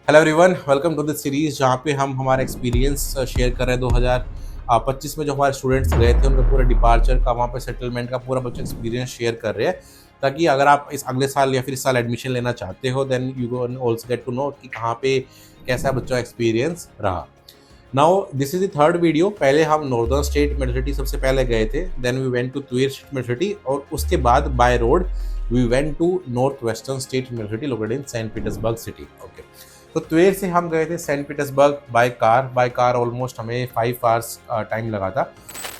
Hello everyone, welcome to this series जहाँ पे हम हमारा एक्सपीरियंस शेयर कर रहे हैं। 2025 में जो हमारे स्टूडेंट्स गए थे उनका पूरा डिपार्चर का, वहाँ पे सेटलमेंट का पूरा बच्चे एक्सपीरियंस शेयर कर रहे हैं, ताकि अगर आप इस अगले साल या फिर इस साल एडमिशन लेना चाहते हो then you can also get to know कि कहाँ पे कैसा बच्चों का एक्सपीरियंस रहा। Now this is the third video. पहले हम नॉर्दर्न स्टेट यूनिवर्सिटी सबसे पहले गए थे, then we went to Tver state university, और उसके बाद by road we went to north western state university located in Saint Petersburg city. Okay, तो तुवेर से हम गए थे Saint Petersburg by car almost हमें 5 आवर्स टाइम लगा था।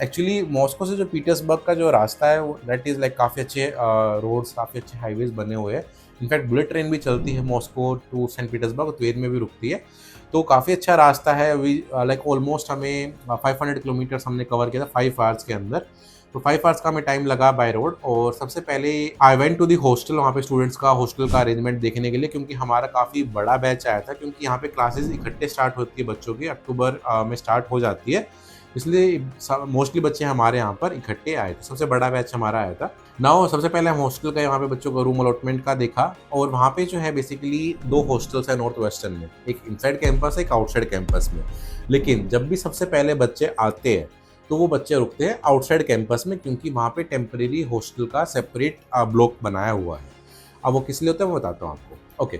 एक्चुअली मॉस्को से जो पीटर्सबर्ग का जो रास्ता है वो दैट इज़ लाइक काफ़ी अच्छे रोड्स, काफ़ी अच्छे हाईवेज बने हुए हैं। इनफैक्ट बुलेट ट्रेन भी चलती है मॉस्को टू सेंट पीटर्सबर्ग, तुवेर में भी रुकती है। तो काफ़ी अच्छा रास्ता है। वी लाइक ऑलमोस्ट हमें 500 किलोमीटर्स हमने कवर किया था 5 आवर्स के अंदर। तो 5 आवर्स का हमें टाइम लगा बाय रोड। और सबसे पहले I went to the hostel, वहाँ पे स्टूडेंट्स का हॉस्टल का अरेंजमेंट देखने के लिए, क्योंकि हमारा काफ़ी बड़ा बैच आया था। क्योंकि यहाँ पे क्लासेस इकट्ठे स्टार्ट होती है बच्चों की, अक्टूबर में स्टार्ट हो जाती है, इसलिए मोस्टली बच्चे हमारे यहाँ पर इकट्ठे आए थे। सबसे बड़ा बैच हमारा आया था। नाउ सबसे पहले हम हॉस्टल गए, वहाँ पे बच्चों को रूम अलॉटमेंट का देखा। और वहाँ पे जो है बेसिकली 2 हॉस्टल्स है नॉर्थ वेस्टर्न में, एक इनसाइड कैंपस है, एक आउटसाइड कैंपस में। लेकिन जब भी सबसे पहले बच्चे आते हैं तो वो बच्चे रुकते हैं आउटसाइड कैंपस में, क्योंकि वहाँ पे टेम्परेरी हॉस्टल का सेपरेट ब्लॉक बनाया हुआ है। अब वो किस लिए होता है मैं बताता हूँ आपको। ओके,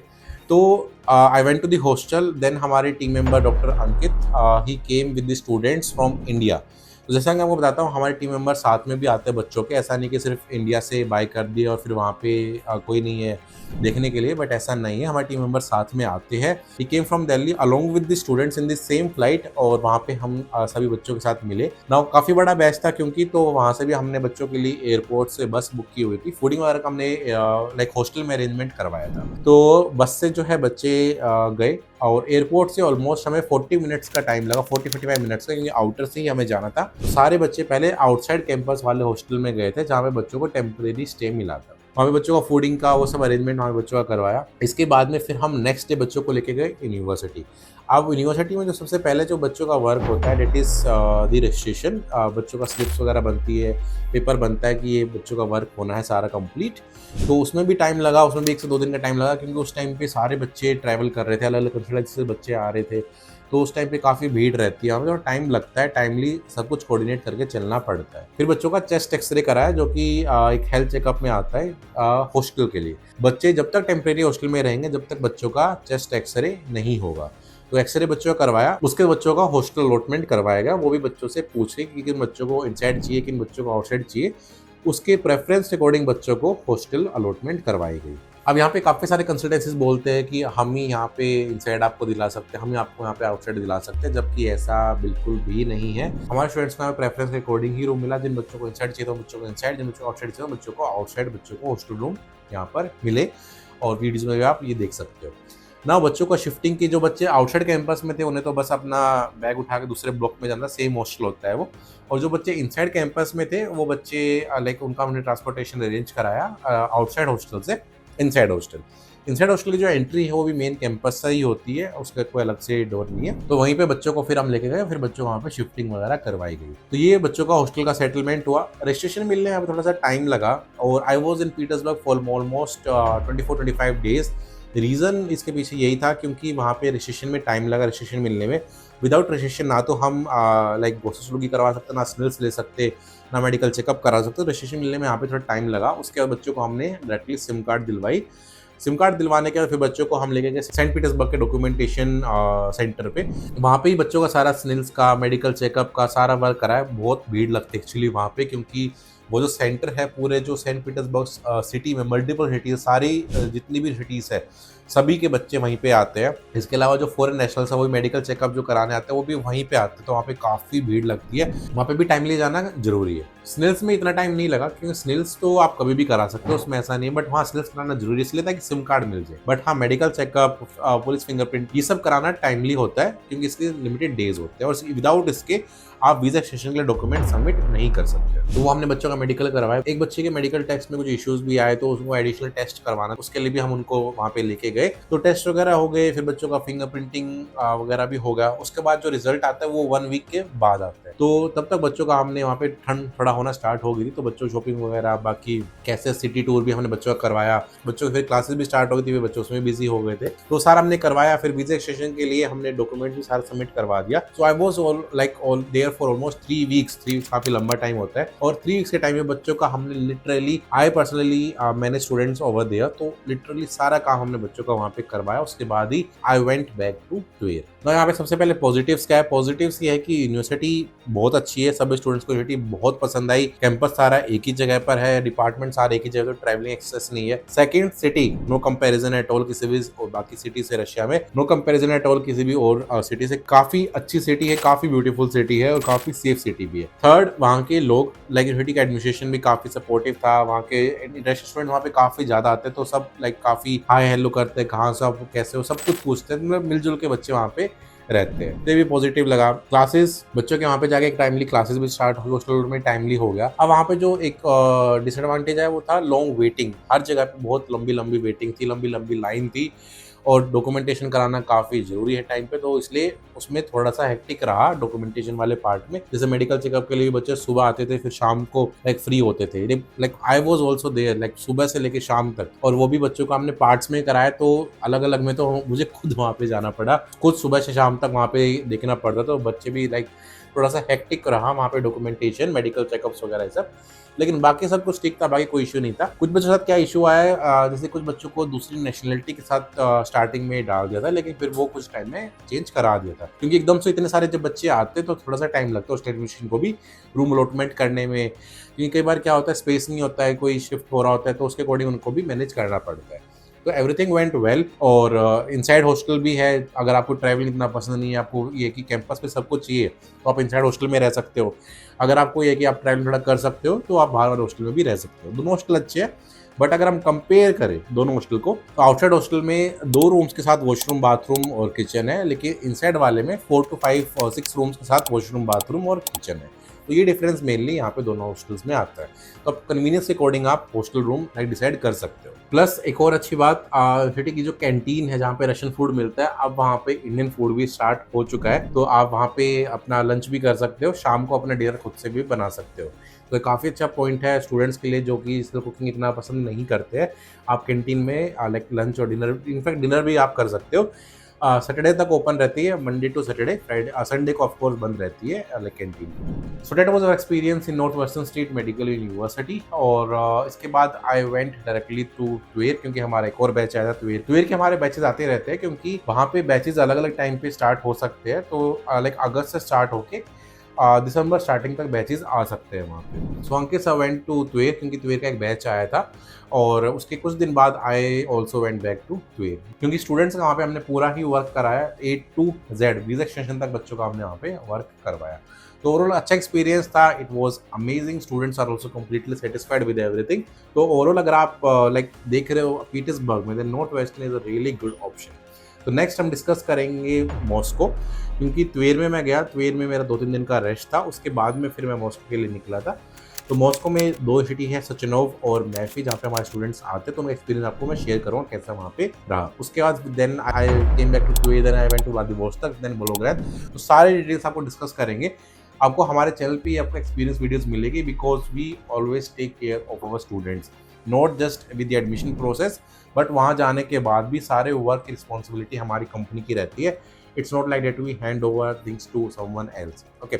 तो I went to the hostel, then हमारे team member doctor Ankit he came with the students from India. तो जैसा कि मैं आपको बताता हूँ, हमारे टीम मेंबर साथ में भी आते हैं बच्चों के। ऐसा नहीं कि सिर्फ इंडिया से बाय कर दिए और फिर वहाँ पे कोई नहीं है देखने के लिए, बट ऐसा नहीं है, हमारे टीम मेंबर साथ में आते हैं। He came from Delhi along with the students in the same flight, और वहाँ पे हम सभी बच्चों के साथ मिले। नाउ काफ़ी बड़ा बैच था क्योंकि, तो वहाँ से भी हमने बच्चों के लिए एयरपोर्ट से बस बुक की हुई थी। फूडिंग वगैरह का हमने लाइक हॉस्टल में अरेंजमेंट करवाया था। तो बस से जो है बच्चे गए, और एयरपोर्ट से ऑलमोस्ट हमें 40 मिनट्स का टाइम लगा, 40-45 मिनट्स का, क्योंकि आउटर से ही हमें जाना था। तो सारे बच्चे पहले आउटसाइड कैंपस वाले हॉस्टल में गए थे, जहाँ पे बच्चों को टेम्परेरी स्टे मिला था। वहाँ पे बच्चों का फूडिंग का वो सब अरेंजमेंट वहाँ पे बच्चों का करवाया। इसके बाद में फिर हम नेक्स्ट डे बच्चों को लेके गए यूनिवर्सिटी। अब यूनिवर्सिटी में जो सबसे पहले जो बच्चों का वर्क होता है डेट इज़ द रजिस्ट्रेशन। बच्चों का स्लिप्स वगैरह बनती है, पेपर बनता है कि ये बच्चों का वर्क होना है सारा कंप्लीट। तो उसमें भी टाइम लगा, उसमें भी 1 से 2 दिन का टाइम लगा, क्योंकि उस टाइम पे सारे बच्चे ट्रैवल कर रहे थे, अलग अलग कंट्री से बच्चे आ रहे थे। तो उस टाइम पे काफ़ी भीड़ रहती है, हमें थोड़ा टाइम लगता है, टाइमली सब कुछ कोऑर्डिनेट करके चलना पड़ता है। फिर बच्चों का चेस्ट एक्सरे कराया, जो कि एक हेल्थ चेकअप में आता है हॉस्टल के लिए। बच्चे जब तक टेम्परेरी हॉस्टल में रहेंगे जब तक बच्चों का चेस्ट एक्सरे नहीं होगा। तो एक्सरे बच्चों का करवाया, उसके बच्चों का हॉस्टल अलॉटमेंट करवाएगा। वो भी बच्चों से पूछ के कि किन बच्चों को इनसाइड चाहिए, किन बच्चों को आउटसाइड चाहिए, उसके प्रेफरेंस के अकॉर्डिंग बच्चों को हॉस्टल अलॉटमेंट करवाई गई। अब यहाँ पे काफ़ी सारे कंसल्टेंसीज बोलते हैं कि हम ही यहाँ पे इनसाइड आपको दिला सकते हैं, हम ही आपको यहाँ पे आउटसाइड दिला सकते हैं, जबकि ऐसा बिल्कुल भी नहीं है। हमारे स्टूडेंट्स को प्रेफरेंस के अकॉर्डिंग ही रूम मिला। जिन बच्चों को इनसाइड चाहिए तो बच्चों को इनसाइड, जिन बच्चों को आउटसाइड चाहिए तो बच्चों को आउटसाइड, बच्चों को हॉस्टल रूम यहाँ पर मिले। और वीडियोज में भी आप ये देख सकते हो ना। बच्चों का शिफ्टिंग की, जो बच्चे आउटसाइड कैंपस में थे उन्हें तो बस अपना बैग उठा के दूसरे ब्लॉक में जाना, सेम हॉस्टल होता है वो। और जो बच्चे इनसाइड कैंपस में थे वो बच्चे लाइक उनका हमने ट्रांसपोर्टेशन अरेंज कराया आउटसाइड हॉस्टल से इनसाइड हॉस्टल। इनसाइड हॉस्टल की जो एंट्री है वो भी मेन कैंपस से ही होती है, उसका कोई अलग से डोर नहीं है। तो वहीं पे बच्चों को फिर हम लेके गए, फिर बच्चों को वहाँ पे शिफ्टिंग वगैरह करवाई गई। तो ये बच्चों का हॉस्टल का सेटलमेंट हुआ। रजिस्ट्रेशन मिलने में थोड़ा सा टाइम लगा, और I was in Petersburg for almost 24-25 days. Reason इसके पीछे यही था क्योंकि वहाँ पे रजिस्ट्रेशन में टाइम लगा। रजिस्ट्रेशन मिलने में, विदाउट रजिस्ट्रेशन ना तो हम लाइक ग्रोसरी करवा सकते, ना स्मेल्स ले सकते, ना मेडिकल चेकअप करा सकते। रजिस्ट्रेशन मिलने में यहाँ पे थोड़ा टाइम लगा। उसके बाद बच्चों को हमने डायरेक्टली सिम कार्ड दिलवाई। सिम कार्ड दिलवाने के बाद फिर बच्चों को हम लेके गए सेंट पीटर्सबर्ग के डॉक्यूमेंटेशन सेंटर पे। वहाँ पे ही बच्चों का सारा स्नेल्स का, मेडिकल चेकअप का सारा वर्क कराया। बहुत भीड़ लगती है एक्चुअली वहाँ पे, क्योंकि वो जो सेंटर है पूरे जो सेंट पीटर्सबर्ग सिटी में, मल्टीपल सिटीज, सारी जितनी भी सिटीज़ है सभी के बच्चे वहीं पे आते हैं। इसके अलावा जो फॉरेन नेशनल्स है वो मेडिकल चेकअप जो कराने आते हैं वो भी वहीं पे आते हैं। तो वहाँ पे काफ़ी भीड़ लगती है, वहाँ पे भी टाइमली जाना जरूरी है। स्नेल्स में इतना टाइम नहीं लगा, क्योंकि स्नेल्स तो आप कभी भी करा सकते हो, उसमें ऐसा नहीं है, बट वहाँ स्नेल्स कराना जरूरी है इसलिए था कि सिम कार्ड मिल जाए। बट हाँ, मेडिकल चेकअप, पुलिस फिंगरप्रिंट, ये सब कराना टाइमली होता है, क्योंकि इसके लिमिटेड डेज होते हैं, और विदाउट इसके आप वीजा सेशन के लिए डॉक्यूमेंट सबमिट नहीं कर सकते। तो वो हमने बच्चों का मेडिकल करवाया। एक बच्चे के मेडिकल टेस्ट में कुछ इश्यूज भी आए, तो उसको एडिशनल टेस्ट करवाना, उसके लिए भी हम उनको वहाँ पे लेके गए। गए, तो टेस्ट वगैरह हो गए, फिर बच्चों का फिंगरप्रिंटिंग वगैरह भी होगा। उसके बाद जो रिजल्ट आता है वो 1 वीक के बाद आता है। तो तब तक बच्चों का हमने वहाँ पे ठंड थोड़ा होना स्टार्ट हो गई थी, तो बच्चों की शॉपिंग वगैरह, बाकी कैसे सिटी टूर भी हमने बच्चों का करवाया। बच्चों की फिर क्लासेस भी स्टार्ट हो गई थी, फिर बच्चों उसमें बिजी हो गए थे, तो सारा हमने करवाया। फिर वीजा एक्सटेंशन के लिए हमने डॉक्यूमेंट भी सारा सबमिट करवा दिया। So I was all there for almost 3 weeks. 3 weeks काफी लंबा टाइम होता है, और 3 वीक्स के टाइम में बच्चों का हमने literally, I personally manage students over there, तो लिटरली सारा काम हमने बच्चों का वहाँ पे करवाया। उसके बाद ही आई वेंट बैक टू ट्वेर। तो यहाँ पे सबसे पहले पॉजिटिव्स क्या है? पॉजिटिव्स ये है कि यूनिवर्सिटी बहुत अच्छी है, सब स्टूडेंट्स को यूनिवर्सिटी बहुत पसंद आई। कैंपस सारा एक ही जगह पर है, डिपार्टमेंट सारे एक ही जगह, तो ट्रैवलिंग एक्सेस नहीं है। Second, city no comparison at all किसी भी और बाकी सिटी से, रशिया में नो कंपैरिजन एट ऑल किसी भी और सिटी से। काफी अच्छी सिटी है, काफी ब्यूटीफुल सिटी है, और काफी सेफ सिटी भी है। थर्ड, वहाँ के लोग, लाइक यूनिवर्सिटी का एडमिनिस्ट्रेशन भी काफी सपोर्टिव था। वहाँ के रशियन स्टूडेंट वहाँ पे काफी ज्यादा आते हैं, तो सब लाइक काफी हाई हेलो करते हैं, कहाँ से आप, कैसे हो, सब कुछ पूछते हैं। मतलब मिलजुल के बच्चे वहाँ पे रहते हैं, तो ये भी पॉजिटिव लगा। क्लासेस, बच्चों के वहाँ पे जाके टाइमली क्लासेस भी स्टार्ट हो गई, हॉस्टल में टाइमली हो गया। अब वहाँ पे जो एक डिसएडवांटेज है वो था लॉन्ग वेटिंग। हर जगह पे बहुत लंबी लंबी वेटिंग थी, लंबी लंबी लाइन थी, और डॉक्यूमेंटेशन कराना काफ़ी ज़रूरी है टाइम पे, तो इसलिए उसमें थोड़ा सा हेक्टिक रहा डॉक्यूमेंटेशन वाले पार्ट में। जैसे मेडिकल चेकअप के लिए बच्चे सुबह आते थे, फिर शाम को लाइक फ्री होते थे। Like I was also there, like सुबह से लेके शाम तक, और वो भी बच्चों को हमने पार्ट्स में कराया, तो अलग अलग में तो मुझे खुद वहाँ पे जाना पड़ा, खुद सुबह से शाम तक वहाँ पे देखना पड़ता, तो बच्चे भी लाइक थोड़ा सा हेक्टिक रहा वहाँ पे डॉक्यूमेंटेशन, मेडिकल चेकअप्स वगैरह सब। लेकिन बाकी सब कुछ ठीक था, बाकी कोई इशू नहीं था। कुछ बच्चों के साथ क्या इशू आया है, जैसे कुछ बच्चों को दूसरी नेशनलिटी के साथ स्टार्टिंग में डाल दिया था, लेकिन फिर वो कुछ टाइम में चेंज करा दिया था, क्योंकि एकदम से इतने सारे जब बच्चे आते तो थोड़ा सा टाइम लगता है उस एडमिशन को भी, रूम अलॉटमेंट करने में, क्योंकि कई बार क्या होता है स्पेस नहीं होता है, कोई शिफ्ट हो रहा होता है, तो उसके अकॉर्डिंग उनको भी मैनेज करना पड़ता है। तो एवरीथिंग वेंट वेल, और इनसाइड हॉस्टल भी है। अगर आपको ट्रैवलिंग इतना पसंद नहीं है, आपको ये कि कैंपस पे सब कुछ चाहिए, तो आप इनसाइड हॉस्टल में रह सकते हो। अगर आपको ये कि आप ट्रैवलिंग थोड़ा कर सकते हो, तो आप बाहर वाले हॉस्टल में भी रह सकते हो। दोनों हॉस्टल अच्छे हैं, बट अगर हम कंपेयर करें दोनों हॉस्टल को, तो आउटसाइड हॉस्टल में 2 रूम्स के साथ वॉशरूम, बाथरूम और किचन है, लेकिन इनसाइड वाले में 4 to 5 और 6 रूम्स के साथ वॉशरूम, बाथरूम और किचन है। तो ये डिफरेंस मेनली यहाँ पे दोनों हॉस्टल्स में आता है। तो अब कन्वीनियंस के अकॉर्डिंग आप हॉस्टल रूम डिसाइड कर सकते हो। प्लस एक और अच्छी बात, सिटी की जो कैंटीन है जहाँ पे रशियन फूड मिलता है, अब वहाँ पे इंडियन फूड भी स्टार्ट हो चुका है, तो आप वहाँ पे अपना लंच भी कर सकते हो, शाम को अपना डिनर खुद से भी बना सकते हो। तो काफ़ी अच्छा पॉइंट है स्टूडेंट्स के लिए जो कि इसलिए कुकिंग इतना पसंद नहीं करते हैं। आप कैंटीन में लाइक लंच और डिनर, इनफैक्ट डिनर भी आप कर सकते हो। सैटरडे तक ओपन रहती है, Monday to Saturday, Friday Sunday को ऑफकोर्स बंद रहती है like canteen. So that was our experience in North western State Medical University. और इसके बाद I went directly to Tver, क्योंकि हमारा एक और बैच आया था ट्वेर। ट्वेर के हमारे बैचेस आते रहते हैं, क्योंकि वहाँ पे बैचेस अलग अलग टाइम पे स्टार्ट हो सकते हैं, तो लाइक अगस्त से स्टार्ट होके दिसंबर स्टार्टिंग तक बैचेस आ सकते हैं वहाँ पे। सो अंकित वेंट टू ट्वेर, क्योंकि ट्वेर का एक बैच आया था, और उसके कुछ दिन बाद I also went back to Tver, क्योंकि स्टूडेंट्स का वहाँ पे हमने पूरा ही वर्क कराया, A to Z visa extension तक बच्चों का हमने वहाँ पे वर्क करवाया। तो ओवरऑल अच्छा एक्सपीरियंस था, it was amazing. Students are also completely satisfied with everything. तो ओवरऑल अगर आप लाइक देख रहे हो पीटर्सबर्ग में, then North Western is a really good option. तो नेक्स्ट हम डिस्कस करेंगे मॉस्को, क्योंकि ट्वेर में मैं गया, ट्वेर में मेरा 2-3 दिन का रेस्ट था, उसके बाद में फिर मैं मॉस्को के लिए निकला था। तो मॉस्को में 2 सिटी है, सचनोव और मैफी, जहाँ पे हमारे स्टूडेंट्स आते हैं, तो मैं एक्सपीरियंस आपको मैं शेयर करूँगा कैसा वहाँ पे रहा। उसके बाद then I came back to Tver, then I went to Vladivostok, then Volgograd. तो सारे डिटेल्स आपको डिस्कस करेंगे। आपको हमारे चैनल पे आपको एक्सपीरियंस वीडियोस मिलेगी, because we always take care of our students, not just with the admission process, but वहाँ जाने के बाद भी सारे वर्क की रिस्पॉन्सिबिलिटी हमारी कंपनी की रहती है। It's not like that we hand over things to someone else. Okay,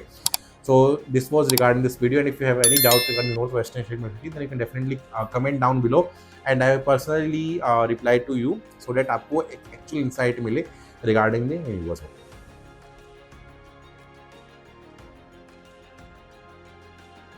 so this was regarding this video, and if you have any doubt regarding North Western State University, then you can definitely comment down below, and I will personally reply to you, so that आपको एक actual insight मिले regarding the university.